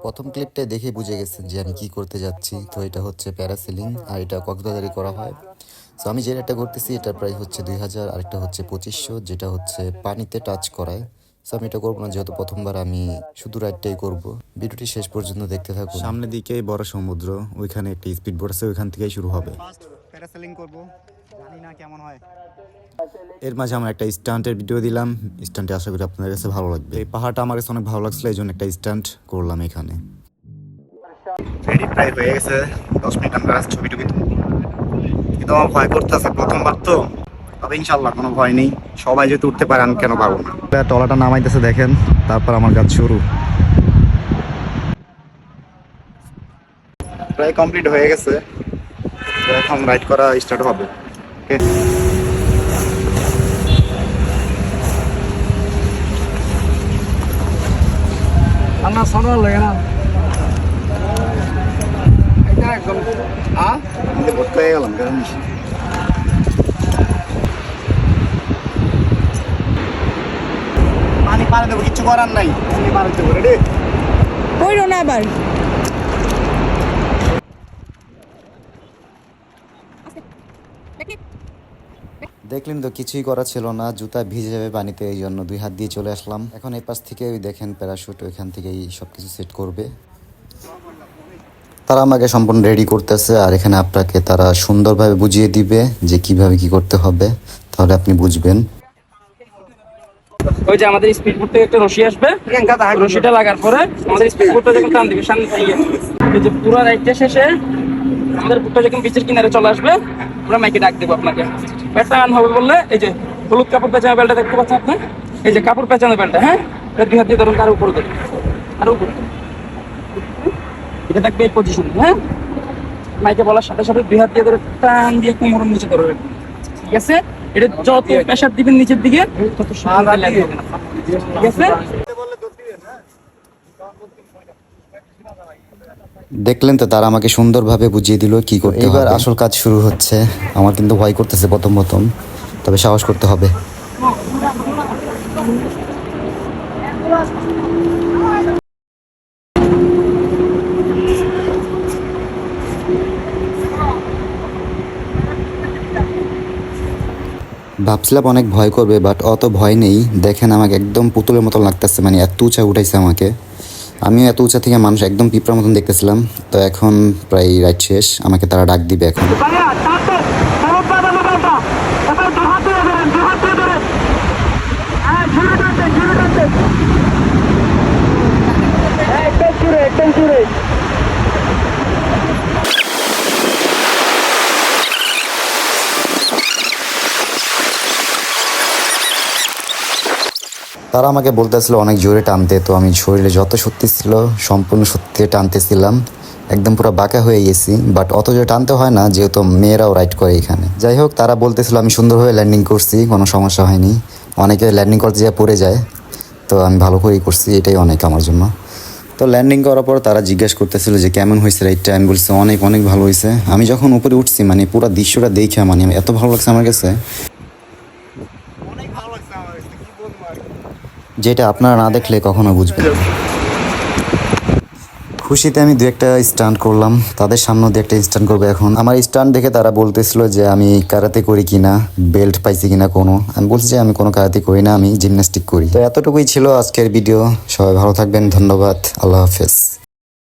প্রথম ক্লিপটাই দেখে বুঝে গেছেন যে আমি কি করতে যাচ্ছি। তো এটা হচ্ছে প্যারাসেলিং, আর এটা কক্সবাজারে করা হয়। সো আমি যে রাইডটা করতেছি এটা প্রায় হচ্ছে 2000, আর একটা হচ্ছে 2500, যেটা হচ্ছে পানিতে টাচ করায়। সো আমি এটা করবো না, যেহেতু প্রথমবার আমি শুধু রাইডটাই করব। ভিডিওটি শেষ পর্যন্ত দেখতে থাকুন। সামনের দিকেই বড় সমুদ্র, ওইখানে একটা স্পিড বোট আছে, ওইখান থেকেই শুরু হবে। প্যারাসেলিং করব, জানি না কেমন হয়। এর মাঝে আমরা একটা স্টান্টের ভিডিও দিলাম। স্টান্টে আশা করি আপনাদের কাছে ভালো লাগবে। এই পাহাড়টা আমার কাছে অনেক ভালো লাগছিল, এই জন্য একটা স্টান্ট করলাম এখানে। রেডি প্রায় হয়ে গেছে, 10 মিনিট আমরা ছবি টবি তুলব। কিন্তু আমার ভয় করতেছে, প্রথমবার তো। তবে ইনশাল্লাহ কোনো ভয় নেই, সবাই যদি উঠতে পারে আমি কেন পারবো না। টলাটা নামাইতেছে দেখেন, তারপর আমার কাজ শুরু। প্রায় কমপ্লিট হয়ে গেছে, তো এখন রাইড করা স্টার্ট হবে। ওকে, আমরা সোনা লাগে না এটা একদম ভর্তি হয়ে গেলাম কারণ পানি পারে দেবো, কিচ্ছু করার নাই, পানি পারে দেবো। রেডি? পড়ো না আবার। দেখলেন তো, কিছুই করা ছিল না, জুতা ভিজে যাবে পানিতে, এই জন্য 2 হাত দিয়ে চলে আসলাম। এখন এই পাশ থেকে ওই দেখেন প্যারাশুট, ওইখান থেকেই সবকিছু সেট করবে। তারা আমাকে সম্পূর্ণ রেডি করতেছে, আর এখানে আপনাকে তারা সুন্দরভাবে বুঝিয়ে দিবে যে কিভাবে কি করতে হবে, তাহলে আপনি বুঝবেন। ওই যে আমাদের স্পিড বোট থেকে একটা রশি আসবে, রশিটা লাগার পরে আমাদের স্পিড বোটটা যখন টান দিবে সামনে থেকে, এই যে পুরো রাইডটা শেষে আমাদের বোটটা যখন বিচের কিনারে চলে আসবে, আমরা মাইকে ডাক দেবো আপনাকে। ব্যাটটা আন হবে বললে, এই যে হলুদ কাপড় পেঁচানো বেলটা দেখতে পাচ্ছেন আপনি, এই যে কাপড় পেঁচানো বেলটা, হ্যাঁ, এটা 2 হাত দিয়ে ধরুন, আরো উপরে ধরুন, আরো উপরে, এটা থাকবে এই পজিশন। হ্যাঁ, মাইকে বলার সাথে সাথে 2 হাত দিয়ে ধরে টান দিয়ে কোমরের নিচে ধরে রাখবেন, ঠিক আছে? এটা যত প্রেসার দিবেন নিচের দিকে তত সুন্দর লাগবে, ঠিক আছে? দেখলেন তো, তারা আমাকে সুন্দরভাবে বুঝিয়ে দিল কি করতে হবে। এবার আসল কাজ শুরু হচ্ছে। আমার কিন্তু ভয় করতেছে প্রথম প্রথম, তবে সাহস করতে হবে। ভাবছিলাম অনেক ভয় করবে, বাট অত ভয় নেই। দেখেন আমাকে একদম পুতুলের মতো লাগতেছে, মানে এত উঁচা উঠাইছে আমাকে। আমিও এত উঁচা থেকে মানুষ একদম পিঁপড়ার মতন দেখতেছিলাম। তো এখন প্রায় রাইড শেষ, আমাকে তারা ডাক দিবে এখন। তারা আমাকে বলতেছিল অনেক জোরে টানতে, তো আমি শরীরে যত শক্তি ছিল সম্পূর্ণ শক্তি টানতেছিলাম, একদম পুরো বাঁকা হয়ে গেছি। বাট অত জোরে টানতে হয় না, যেহেতু মেয়েরাও রাইড করে এখানে। যাই হোক, তারা বলতেছিল আমি সুন্দরভাবে ল্যান্ডিং করছি, কোনো সমস্যা হয়নি। অনেকে ল্যান্ডিং করতে যা পড়ে যায়, তো আমি ভালো করেই করছি, এটাই অনেক আমার জন্য। তো ল্যান্ডিং করার পর তারা জিজ্ঞাসা করতেছিল যে কেমন হয়েছে রাইডটা। আমি বলছি অনেক অনেক ভালো হয়েছে। আমি যখন উপরে উঠছি, মানে পুরো দৃশ্যটা দেখে মানে এত ভালো লাগছে আমার কাছে, যেটা আপনারা না দেখলে কখনো বুঝবেন। খুশিতে আমি 2-1টা স্টান্ট করলাম, তাদের সামনেও 2-1টা স্টান্ট করবো এখন। আমার স্টান্ট দেখে তারা বলতেছিল যে আমি কারাতে করি কিনা, বেল্ট পাইছি কিনা কোনো। আমি বলছি যে আমি কোনো কারাতে করি না, আমি জিমন্যাস্টিক করি। তো এতটুকুই ছিল আজকের ভিডিও। সবাই ভালো থাকবেন, ধন্যবাদ, আল্লাহ হাফেজ।